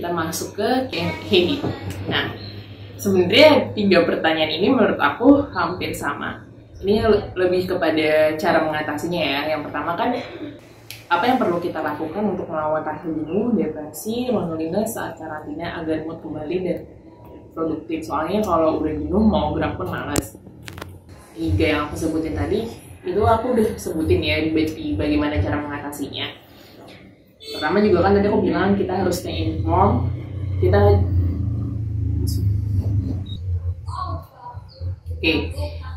kita masuk ke Q&A. Nah, sebenarnya 3 pertanyaan ini menurut aku hampir sama. Ini lebih kepada cara mengatasinya ya. Yang pertama kan, apa yang perlu kita lakukan untuk melawan rasa jenuh, depresi, loneliness saat karantina agar mood kembali dan produktif. Soalnya kalau udah jenuh mau gerak pun malas. 3 yang aku sebutin tadi itu aku udah sebutin ya di bagaimana cara mengatasinya. Pertama juga kan tadi aku bilang kita harus stay informed.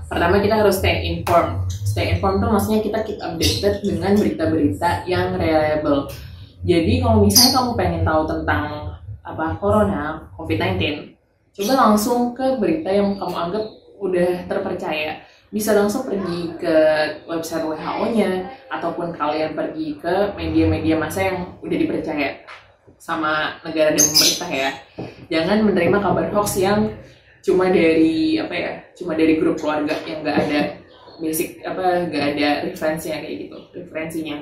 Pertama kita harus stay informed. Stay informed tuh maksudnya kita keep updated dengan berita-berita yang reliable. Jadi kalau misalnya kamu pengen tahu tentang corona, COVID-19, coba langsung ke berita yang kamu anggap udah terpercaya. Bisa langsung pergi ke website WHO-nya, ataupun kalian pergi ke media-media massa yang udah dipercaya sama negara dan pemerintah ya. Jangan menerima kabar hoax yang cuma dari grup keluarga yang nggak ada nggak ada referensinya.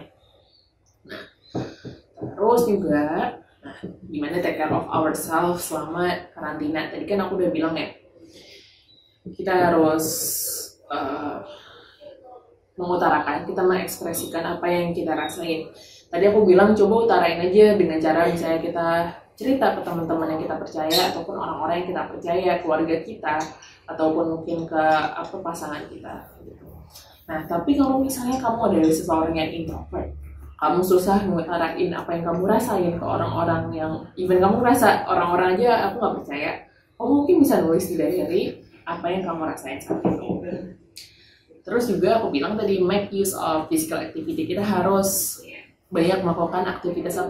Nah, terus juga gimana take care of ourselves selama karantina. Tadi kan aku udah bilang ya, kita harus mengutarakan, kita mengekspresikan apa yang kita rasain. Tadi aku bilang coba utarain aja dengan cara misalnya kita cerita ke teman-teman yang kita percaya, ataupun orang-orang yang kita percaya, keluarga kita, ataupun mungkin ke pasangan kita gitu. Nah, tapi kalau misalnya kamu adalah seseorang yang introvert, kamu susah mengutarain apa yang kamu rasain ke orang-orang yang even kamu rasa orang-orang aja aku nggak percaya, kamu mungkin bisa nulis di diary apa yang kamu rasain saat itu. Terus juga aku bilang tadi, make use of physical activity. Kita harus banyak melakukan aktivitas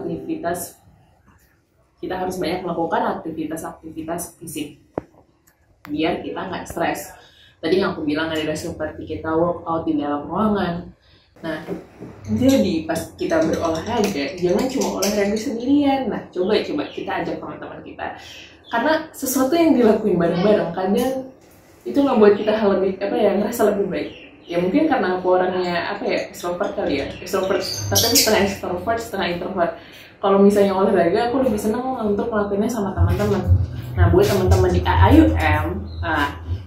fisik biar kita nggak stres. Tadi yang aku bilang adalah seperti kita workout di dalam ruangan. Nah, jadi pas kita berolahraga, jangan cuma olahraga sendirian. Nah, coba kita ajak teman-teman kita. Karena sesuatu yang dilakuin bareng-bareng kadang itu ngebuat kita ngerasa lebih baik. Ya mungkin karena aku orangnya extrovert kali ya, extrovert, tapi setengah extrovert, setengah introvert. Kalau misalnya olahraga, aku lebih senang untuk melakukannya sama teman-teman. Nah, buat teman-teman di AIUM,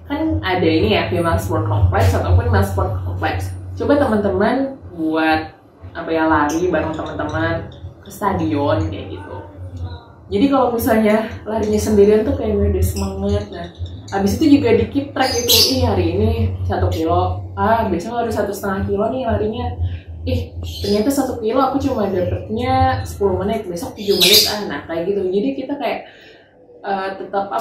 kan ada ini ya, Female Sport Complex ataupun Male Sport Complex. Coba teman-teman buat lari bareng teman-teman ke stadion kayak gitu. Jadi kalau misalnya larinya sendirian tuh kayak udah semangat. Nah, habis itu juga di keep track itu, hari ini 1 kilo, besok harus 1,5 kilo nih larinya. Ternyata 1 kilo aku cuma dapetnya 10 menit, besok 7 menit. Nah kayak gitu. Jadi kita kayak tetap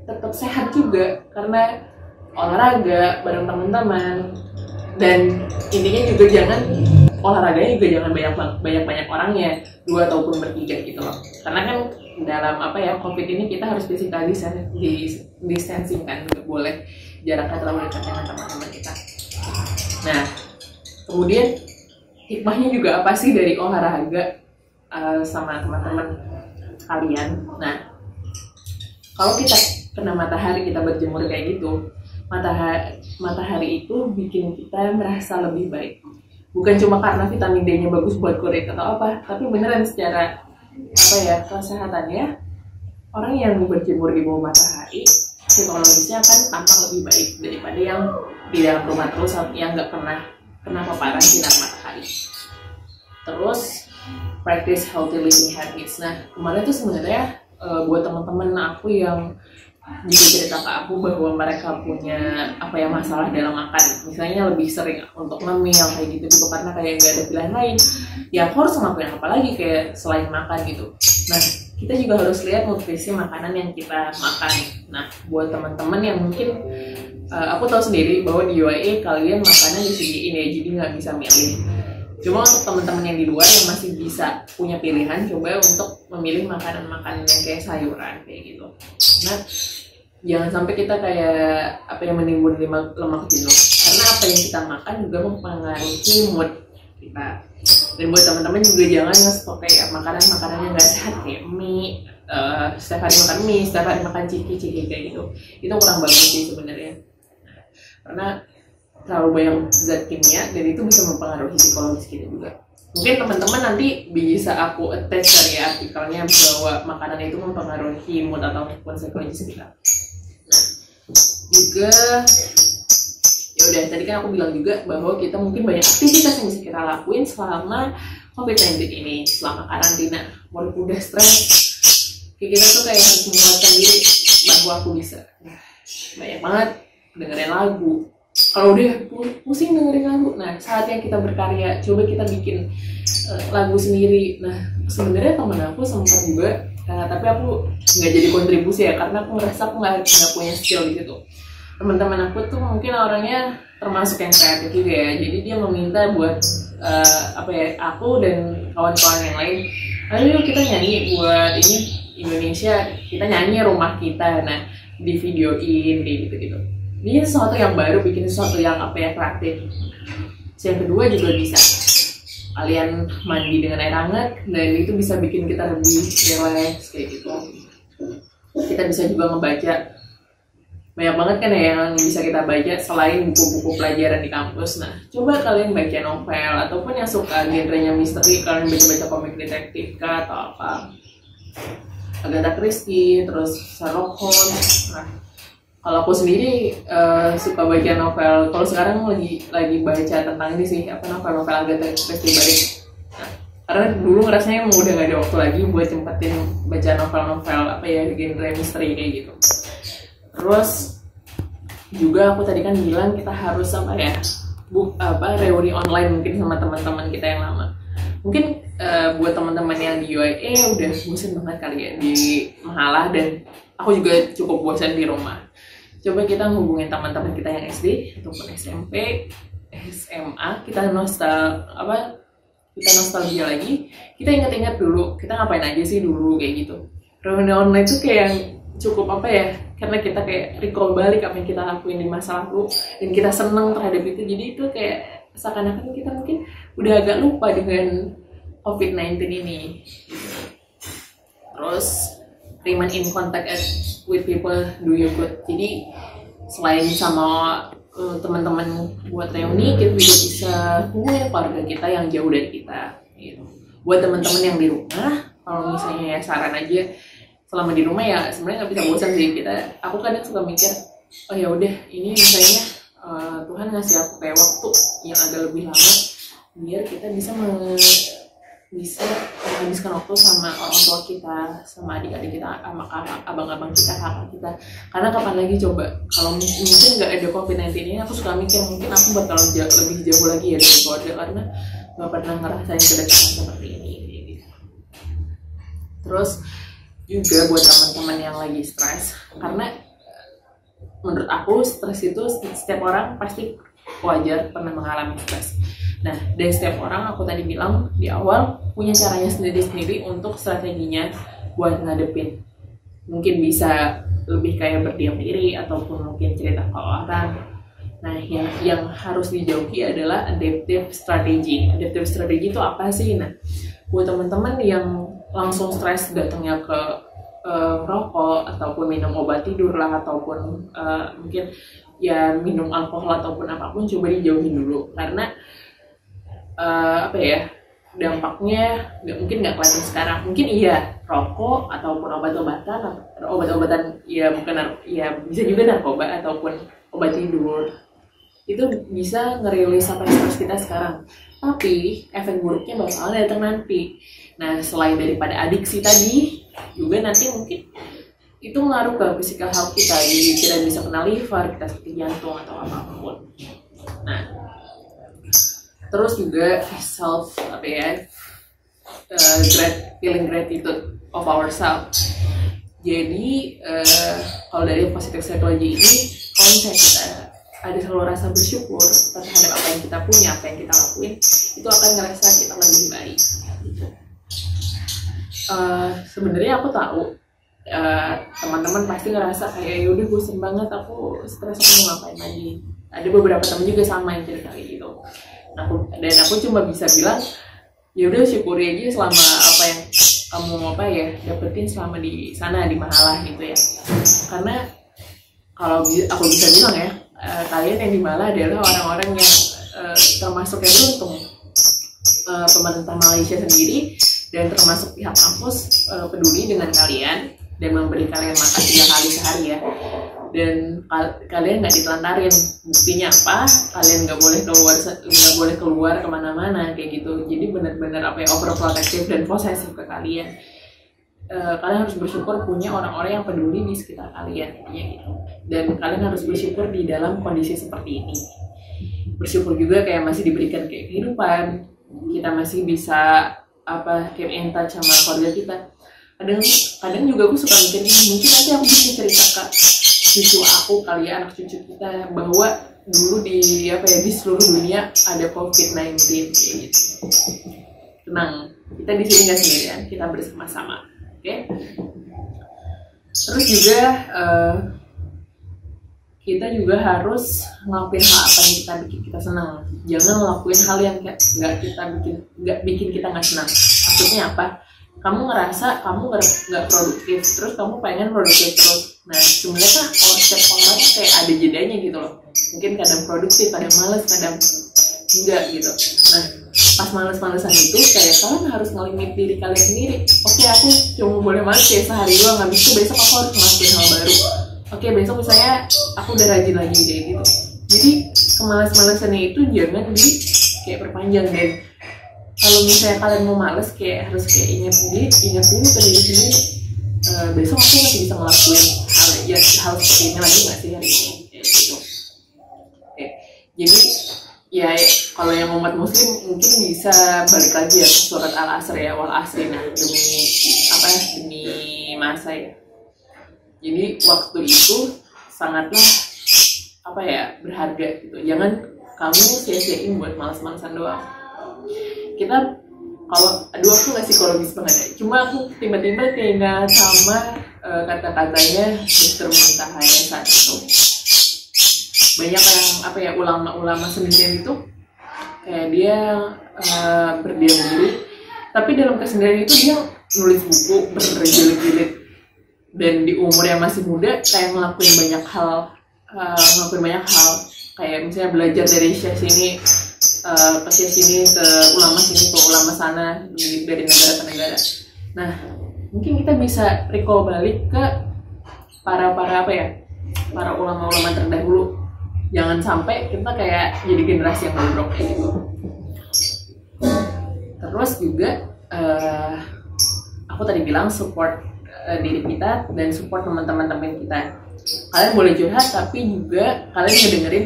tetap sehat juga karena olahraga bareng teman-teman. Dan intinya juga olahraganya juga jangan banyak orangnya, 2 ataupun bertiga gitu loh. Karena kan dalam COVID ini kita harus physical distancing kan, nggak boleh jaraknya terlalu dekat dengan teman-teman kita. Nah, kemudian hikmahnya juga apa sih dari olahraga sama teman-teman kalian? Nah, kalau kita kena matahari, kita berjemur kayak gitu, matahari itu bikin kita merasa lebih baik. Bukan cuma karena vitamin D-nya bagus buat kulit atau apa, tapi beneran secara kesehatannya, orang yang berjemur di bawah matahari psikologisnya akan tampak lebih baik daripada yang di dalam rumah terus yang nggak pernah kena paparan sinar matahari. Terus practice healthy living habits. Nah, kemarin tuh sebenarnya buat teman-teman aku yang bisa cerita ke aku bahwa mereka punya masalah dalam makan, misalnya lebih sering untuk ngemil kayak gitu karena kayak nggak ada pilihan lain, ya aku harus ngelakuin apa lagi kayak selain makan gitu. Nah, kita juga harus lihat nutrisi makanan yang kita makan. Nah, buat teman-teman yang mungkin aku tahu sendiri bahwa di UAE kalian makanan disediain ya, jadi nggak bisa milih. Cuma untuk teman-teman yang di luar yang masih bisa punya pilihan, coba untuk memilih makanan-makanan yang kayak sayuran kayak gitu. Nah, jangan sampai kita kayak menimbun lemak jenuh, karena apa yang kita makan juga mempengaruhi mood kita. Dan buat teman-teman juga jangan ngestok kayak makanan-makanan yang nggak sehat kayak mie, setiap hari makan mie, setiap hari makan ciki kayak gitu. Itu kurang bagus sih sebenarnya, karena terlalu banyak zat kimia dan itu bisa mempengaruhi psikologis kita juga. Mungkin teman-teman nanti bisa aku attach dari artikelnya bahwa makanan itu mempengaruhi mood ataupun psikologis kita. Nah, juga ya udah, tadi kan aku bilang juga bahwa kita mungkin banyak aktivitas yang bisa kita lakuin selama COVID-19 ini, selama karantina. Walaupun udah stres, kita tuh kayak harus menguatkan diri bahwa aku bisa. Banyak banget dengerin lagu. Kalau udah pusing dengerin lagu, nah saatnya kita berkarya, coba kita bikin lagu sendiri. Nah sebenarnya temen aku sempat juga, tapi aku nggak jadi kontribusi ya, karena aku ngerasa aku nggak punya skill di situ. Teman-teman aku tuh mungkin orangnya termasuk yang kreatif juga ya, jadi dia meminta buat aku dan kawan-kawan yang lain, ayo kita nyanyi buat ini Indonesia, kita nyanyi rumah kita, nah di videoin kayak gitu-gitu. Ini sesuatu yang baru, bikin sesuatu yang kreatif. Yang kedua juga bisa kalian mandi dengan air hangat, dan itu bisa bikin kita lebih relax kayak gitu. Kita bisa juga ngebaca, banyak banget kan ya yang bisa kita baca selain buku-buku pelajaran di kampus. Nah coba kalian baca novel, ataupun yang suka genrenya misteri, kalian baca-baca komik detektif kah atau apa, Agatha Christie, terus Sherlock Holmes. Nah kalau aku sendiri suka baca novel. Kalau sekarang lagi baca tentang ini sih, novel-novel Agatha Christie balik. Nah, karena dulu ngerasanya emang udah gak ada waktu lagi buat sempetin baca novel-novel genre misteri kayak gitu. Terus juga aku tadi kan bilang kita harus reuni online mungkin sama teman-teman kita yang lama. Mungkin buat teman-teman yang di UIA udah bosan banget kali ya di Mahalah, dan aku juga cukup bosan di rumah. Coba kita hubungin teman-teman kita yang SD ataupun SMP, SMA, kita nostalgia lagi, kita ingat-ingat dulu kita ngapain aja sih dulu kayak gitu. Reuni online itu kayak cukup karena kita kayak recall balik apa yang kita lakuin di masa lalu, dan kita seneng terhadap itu. Jadi itu kayak seakan-akan kita mungkin udah agak lupa dengan COVID-19 ini. Terus remain in contact with people do you good. Jadi selain sama teman-teman buat reuni, kita juga bisa hubungin keluarga kita yang jauh dari kita gitu. Buat teman-teman yang di rumah, kalau misalnya ya saran aja, selama di rumah ya sebenarnya nggak bisa bosan sih. Aku kadang suka mikir, oh ya udah ini misalnya Tuhan ngasih aku kayak waktu yang agak lebih lama biar kita bisa menghabiskan waktu sama orang tua kita, sama adik-adik kita, sama abang-abang kita, kakak kita. Karena kapan lagi coba kalau mungkin nggak ada COVID-19 ini, aku suka mikir mungkin aku bakal lebih jauh lagi ya dari keluarga, karena nggak pernah ngerasain kedekatan seperti ini. Terus juga buat teman-teman yang lagi stres, karena menurut aku stres itu setiap orang pasti wajar pernah mengalami stres. Nah, dari setiap orang, aku tadi bilang di awal, punya caranya sendiri-sendiri untuk strateginya buat ngadepin. Mungkin bisa lebih kayak berdiam diri, ataupun mungkin cerita ke orang. Nah, yang harus dijauhi adalah adaptive strategy. Adaptive strategy itu apa sih? Nah, buat teman-teman yang langsung stres datangnya ke rokok, ataupun minum obat tidur lah, ataupun mungkin ya minum alkohol ataupun apapun, coba dijauhin dulu. Karena dampaknya mungkin nggak kelihatan sekarang. Mungkin iya rokok ataupun obat-obatan ya bisa juga narkoba ataupun obat tidur itu bisa ngerilis stres kita sekarang, tapi efek buruknya bakal datang nanti. Nah, selain daripada adiksi tadi, juga nanti mungkin itu ngaruh ke physical health kita, jadi kita bisa kena liver, kita sakit jantung atau apapun. Nah, terus juga feeling gratitude of ourselves. Jadi kalau dari positive psychology ini, kalau misalnya kita ada selalu rasa bersyukur terhadap apa yang kita punya, apa yang kita lakuin, itu akan ngerasa kita lebih baik. Sebenarnya aku tahu teman-teman pasti ngerasa kayak yaudah bosan banget, aku stres, aku mau ngapain lagi. Ada beberapa teman juga sama yang cerita kayak gitu. Aku cuma bisa bilang ya udah syukuri aja selama apa yang kamu dapetin selama di sana di Mahalah gitu ya. Karena kalau aku bisa bilang ya, kalian yang di Mahalah adalah orang-orang yang termasuk yang beruntung. pemerintah Malaysia sendiri dan termasuk pihak kampus peduli dengan kalian dan memberi kalian makan 3 kali sehari ya. Dan kalian nggak ditelantarin. Buktinya apa? Kalian nggak boleh keluar kemana-mana kayak gitu. Jadi benar-benar overprotective dan posesif ke kalian. Kalian harus bersyukur punya orang-orang yang peduli di sekitar kalian ya gitu. Dan kalian harus bersyukur di dalam kondisi seperti ini. Bersyukur juga kayak masih diberikan kayak kehidupan. Kita masih bisa keep in touch sama keluarga kita. Kadang juga aku suka mikir mungkin nanti aku bisa cerita ke cucu aku kali ya, anak cucu kita, bahwa dulu di seluruh dunia ada COVID-19 kayak gitu. Tenang, kita di sini nggak sendirian, kita bersama-sama, oke? Terus juga kita juga harus ngelakuin hal apa yang kita bikin kita senang. Jangan ngelakuin hal yang nggak bikin kita nggak senang. Maksudnya apa? Kamu ngerasa kamu nggak produktif, terus kamu pengen produktif terus. Nah, sebenarnya kan setiap orang kayak ada jedanya gitu loh. Mungkin kadang produktif, kadang males, kadang enggak gitu. Nah, pas males-malesan itu kayak kalian harus ngelimit diri kalian sendiri. Oke, aku cuma boleh males ya sehari doang, habis itu besok aku harus ngelakuin hal baru. Oke, besok misalnya aku udah rajin lagi kayak gitu. Jadi kemales-malesannya itu jangan kayak perpanjang. Dan kalau misalnya kalian mau males, kayak harus kayak ingat dulu ke diri sendiri, besok aku masih bisa ngelakuin hal seperti ini lagi nggak sih hari ini kayak gitu. Oke. Jadi ya kalau yang umat muslim mungkin bisa balik lagi ya ke surat Al-Asr ya, wal asri, nah demi masa ya. Jadi waktu itu sangatlah berharga gitu. Jangan kamu sia-siain buat males-malesan doang. Kita aku nggak psikologis banget ya, cuma aku tiba-tiba keingat sama kata-katanya Dr. Muntahaya saat itu. Banyak yang ulama-ulama sendirian itu kayak dia berdiam diri, tapi dalam kesendirian itu dia nulis buku berjilid-jilid, dan di umur yang masih muda kayak ngelakuin banyak hal kayak misalnya belajar dari Syekh sini ke sini, ke ulama sana, dari negara ke negara. Nah, mungkin kita bisa recall balik ke para ulama-ulama terdahulu. Jangan sampai kita kayak jadi generasi yang bobrok kayak gitu. Terus juga aku tadi bilang support diri kita dan support teman-teman kita. Kalian boleh curhat, tapi juga kalian ngedengerin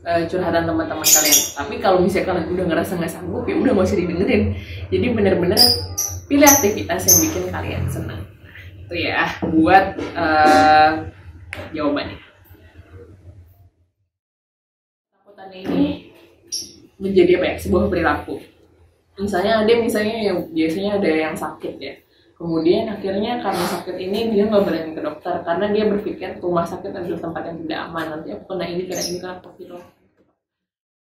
curhatan teman-teman kalian. Tapi kalau misalnya kalian udah ngerasa nggak sanggup, ya udah nggak usah didengerin. Jadi benar-benar pilih aktivitas yang bikin kalian senang. Itu ya buat jawabannya. Takutan ini menjadi sebuah perilaku. Misalnya yang biasanya ada yang sakit ya. Kemudian akhirnya karena sakit ini dia nggak berani ke dokter karena dia berpikir rumah sakit adalah tempat yang tidak aman. Nanti aku kena ini, kena COVID.